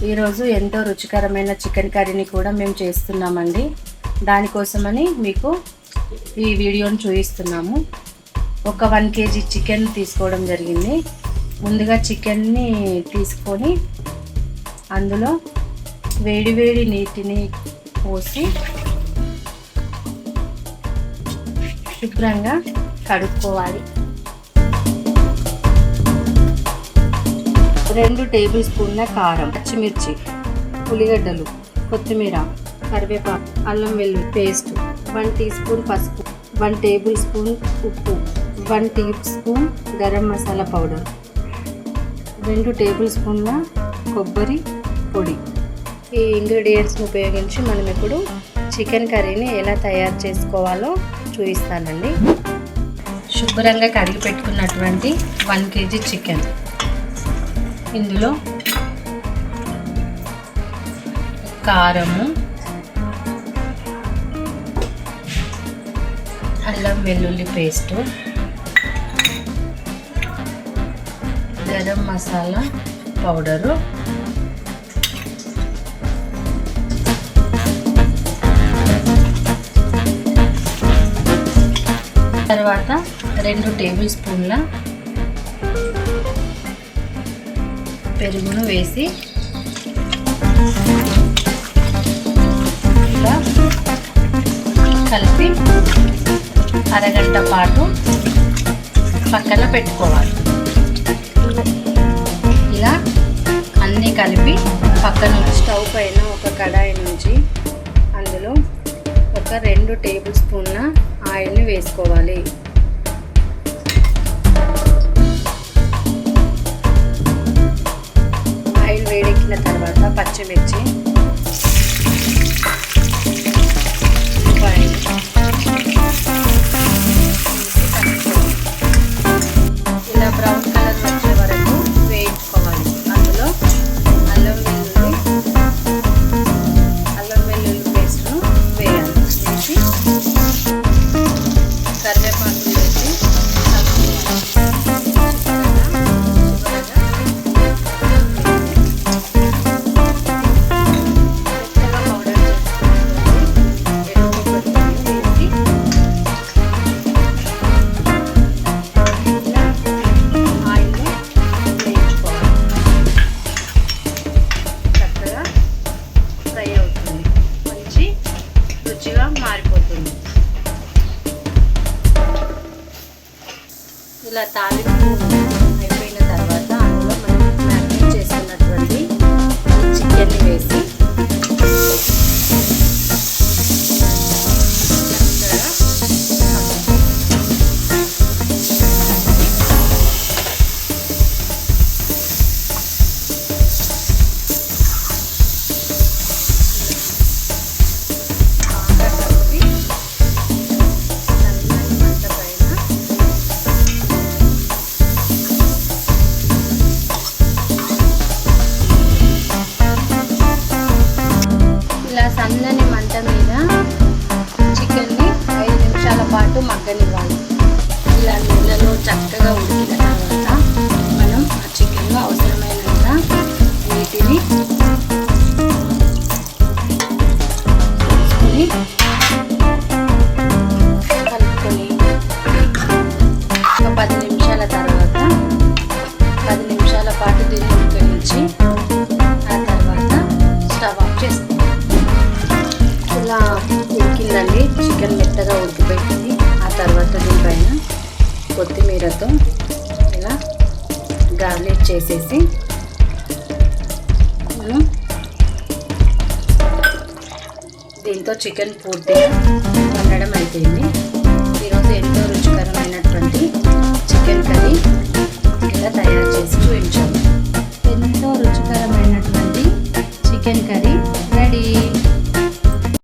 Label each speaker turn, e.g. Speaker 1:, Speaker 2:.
Speaker 1: ఈరోజు ఎంతో రుచికరమైన చికెన్ కర్రీని కూడా మేము చేస్తున్నామండి. దానికోసమని మీకు ఈ వీడియోని చూపిస్తున్నాము. ఒక 1 kg చికెన్ తీసుకోవడం జరిగింది. ముందుగా చికెన్ని తీసుకొని అందులో వేడివేడి నీటిని పోసి శుభ్రంగా కడుక్కోవాలి. 2 టేబుల్ స్పూన్ల కారం, పచ్చిమిర్చి, ఉల్లిగడ్డలు, కొత్తిమీర, కరివేపాకు, అల్లం వెల్లుల్లి పేస్ట్, 1 టీ స్పూన్ పసుపు, 1 టేబుల్ స్పూన్ ఉప్పు, 1 teaspoon garam masala powder, 2 table స్పూన్ల కొబ్బరి పొడి. ఈ ఇంగ్రీడియంట్స్ని ఉపయోగించి మనం ఇప్పుడు చికెన్ కర్రీని ఎలా తయారు చేసుకోవాలో చూపిస్తానండి. శుభ్రంగా కడిగి పెట్టుకున్నటువంటి 1 kg చికెన్, ఇందులో కారము, అల్లం వెల్లుల్లి పేస్టు, గరం మసాలా పౌడరు, తర్వాత 2 టేబుల్ స్పూన్ల పెరుగును వేసి ఇలా కలిపి అరగంట పాటు పక్కన పెట్టుకోవాలి. ఇలా అన్నీ కలిపి పక్కన స్టవ్ పైన ఒక కడాయి నుంచి అందులో ఒక 2 టేబుల్ స్పూన్ల ఆయిల్ని వేసుకోవాలి. ఆయిల్ వేడెక్కిన తర్వాత పచ్చిమిర్చి, ఇలా బ్రౌన్ కలర్ వచ్చే వరకు వేయించుకోవాలి. అందులో అల్లం వెల్లుల్లి పేస్ట్ను వేయాలి. వేసి కరివేపాకు వేసి మారిపోతుంది. ఇలా తాలింపు అయిపోయిన తర్వాత అందులో మనం మ్యారినేట్ చేసుకున్నటువంటి చికెన్ని వేసి సన్నని మంట మీద చికెన్ని 5 నిమిషాల పాటు మగ్గనివ్వాలి. ఇలా నీళ్ళలో చక్కగా ఉడికిన తర్వాత మనం ఆ చికెన్లో అవసరమైనంత నీటిని తీసుకొని కలుపుకొని ఒక 10 నిమిషాల తర్వాత 10 నిమిషాల పాటు దీన్ని ఉడికించి ఆ తర్వాత స్టవ్ ఆఫ్ చేసుకోవాలి. ఇలా ఉడికిందండి, చికెన్ మెత్తగా ఉడికిపోయింది. ఆ తర్వాత దీనిపైన కొత్తిమీరతో ఇలా గార్నిష్ చేసేసి మనం దీంతో చికెన్ పూర్తిగా వండడం అయిపోయింది. ఈరోజు ఎంతో రుచికరమైనటువంటి చికెన్ కర్రీ